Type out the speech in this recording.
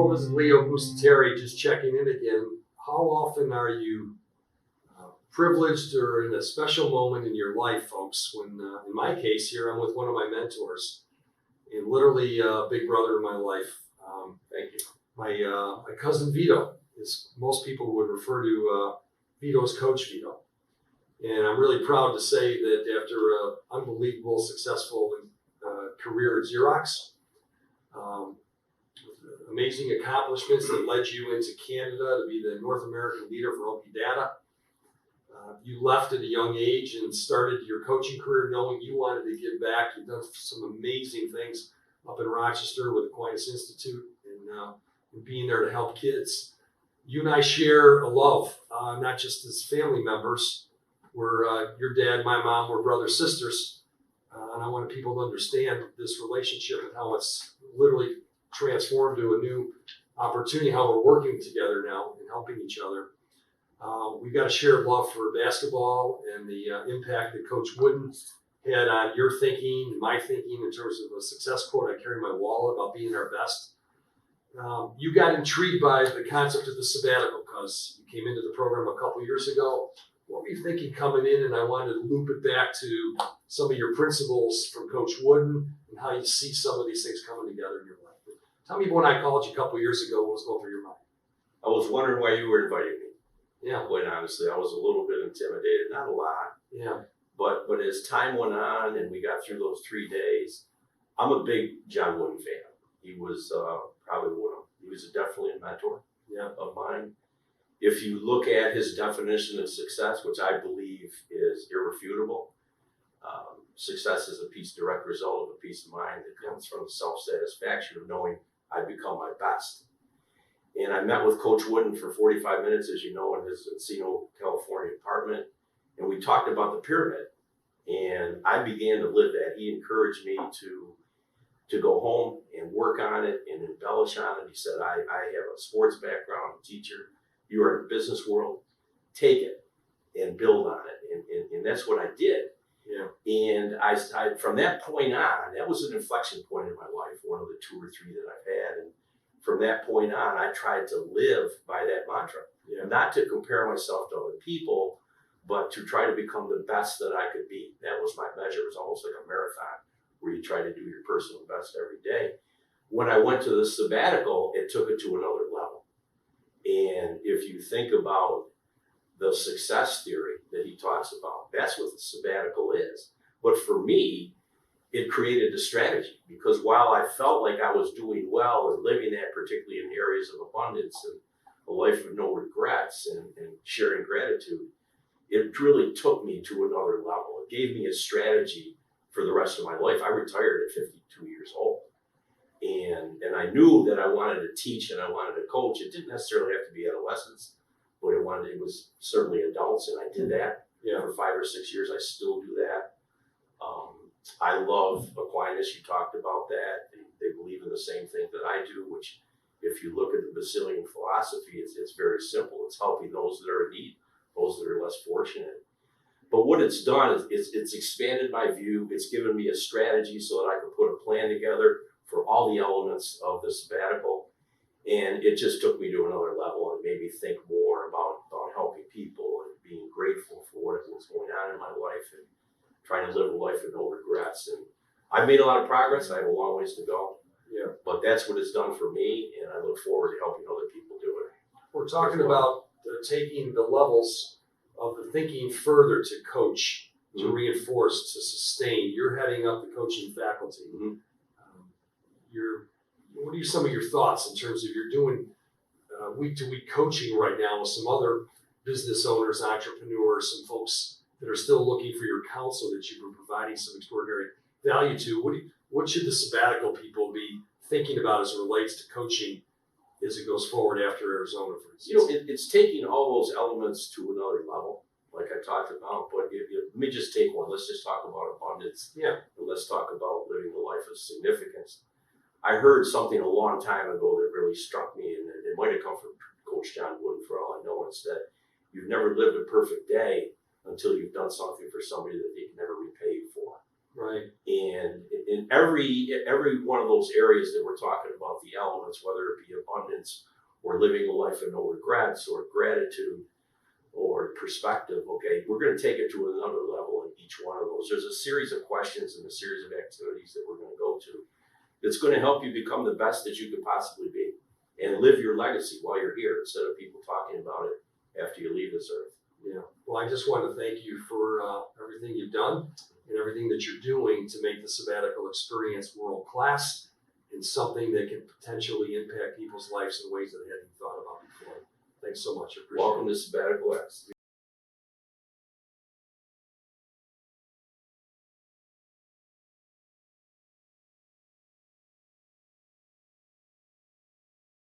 Hello, this is Leo Pusateri, just checking in again. How often are you privileged or in a special moment in your life, folks, when, in my case here, I'm with one of my mentors and literally a big brother in my life. Thank you. My cousin Vito, as most people would refer to Vito as Coach Vito. And I'm really proud to say that after an unbelievable, successful career at Xerox, amazing accomplishments that led you into Canada to be the North American leader for OP Data. You left at a young age and started your coaching career knowing you wanted to give back. You've done some amazing things up in Rochester with Aquinas Institute and being there to help kids. You and I share a love, not just as family members. We're your dad, my mom, we're brothers, sisters. And I want people to understand this relationship and how it's literally transformed to a new opportunity, how we're working together now and helping each other. We've got a shared love for basketball and the impact that Coach Wooden had on your thinking and my thinking in terms of a success quote I carry in my wallet about being our best. You got intrigued by the concept of the sabbatical because you came into the program a couple years ago. What were you thinking coming in? And I wanted to loop it back to some of your principles from Coach Wooden and how you see some of these things coming together in your life. Tell me when I called you a couple years ago, what was going through your mind? I was wondering why you were inviting me. Yeah. Quite honestly, I was a little bit intimidated, not a lot. Yeah. But as time went on and we got through those 3 days, I'm a big John Wooden fan. He was he was definitely a mentor of mine. If you look at his definition of success, which I believe is irrefutable, success is a direct result of a peace of mind that comes from the self-satisfaction of knowing I've become my best. And I met with Coach Wooden for 45 minutes, as you know, in his Encino, California apartment. And we talked about the pyramid. And I began to live that. He encouraged me to go home and work on it and embellish on it. He said, I have a sports background, a teacher. You are in the business world. Take it and build on it. And that's what I did. Yeah. And I from that point on, that was an inflection point in my life, one of the 2 or 3 that I've had. And from that point on, I tried to live by that mantra, not to compare myself to other people, but to try to become the best that I could be. That was my measure. It was almost like a marathon where you try to do your personal best every day. When I went to the sabbatical, it took it to another level. And if you think about the success theory that he talks about, that's what the sabbatical is. But for me, it created a strategy because while I felt like I was doing well and living that, particularly in the areas of abundance and a life of no regrets and sharing gratitude, it really took me to another level. It gave me a strategy for the rest of my life. I retired at 52 years old. And I knew that I wanted to teach and I wanted to coach. It didn't necessarily have to be adolescents, but it was certainly adults, and I did that for 5 or 6 years. I still do that. I love Aquinas. You talked about that. They believe in the same thing that I do, which if you look at the Basilian philosophy, it's very simple. It's helping those that are in need, those that are less fortunate. But what it's done is it's expanded my view. It's given me a strategy so that I can put a plan together for all the elements of the sabbatical. And it just took me to another level and made me think more about helping people and being grateful for what was going on in my life and trying to live a life with no regrets. And I've made a lot of progress. I have a long ways to go. Yeah. But that's what it's done for me, and I look forward to helping other people do it. We're talking about taking the levels of the thinking further to coach, to reinforce, to sustain. You're heading up the coaching faculty. Mm-hmm. What are some of your thoughts in terms of you're doing week-to-week coaching right now with some other business owners, entrepreneurs, some folks that are still looking for your counsel that you've been providing some extraordinary value to? What should the sabbatical people be thinking about as it relates to coaching as it goes forward after Arizona, for instance? It's taking all those elements to another level, like I talked about. But let me just take one. Let's just talk about abundance. Yeah. And let's talk about living a life of significance. I heard something a long time ago that really struck me, and it might have come from Coach John Wooden for all I know. It's that you've never lived a perfect day until you've done something for somebody that they can never repay you for. Right. And in every one of those areas that we're talking about, the elements, whether it be abundance or living a life of no regrets or gratitude or perspective, okay, we're going to take it to another level in each one of those. There's a series of questions and a series of activities that we're going to go to that's going to help you become the best that you could possibly be and live your legacy while you're here instead of people talking about it after you leave this earth. Yeah. Well, I just want to thank you for everything you've done and everything that you're doing to make the sabbatical experience world class and something that can potentially impact people's lives in ways that they hadn't thought about before. Thanks so much. I appreciate it. Welcome to Sabbatical X.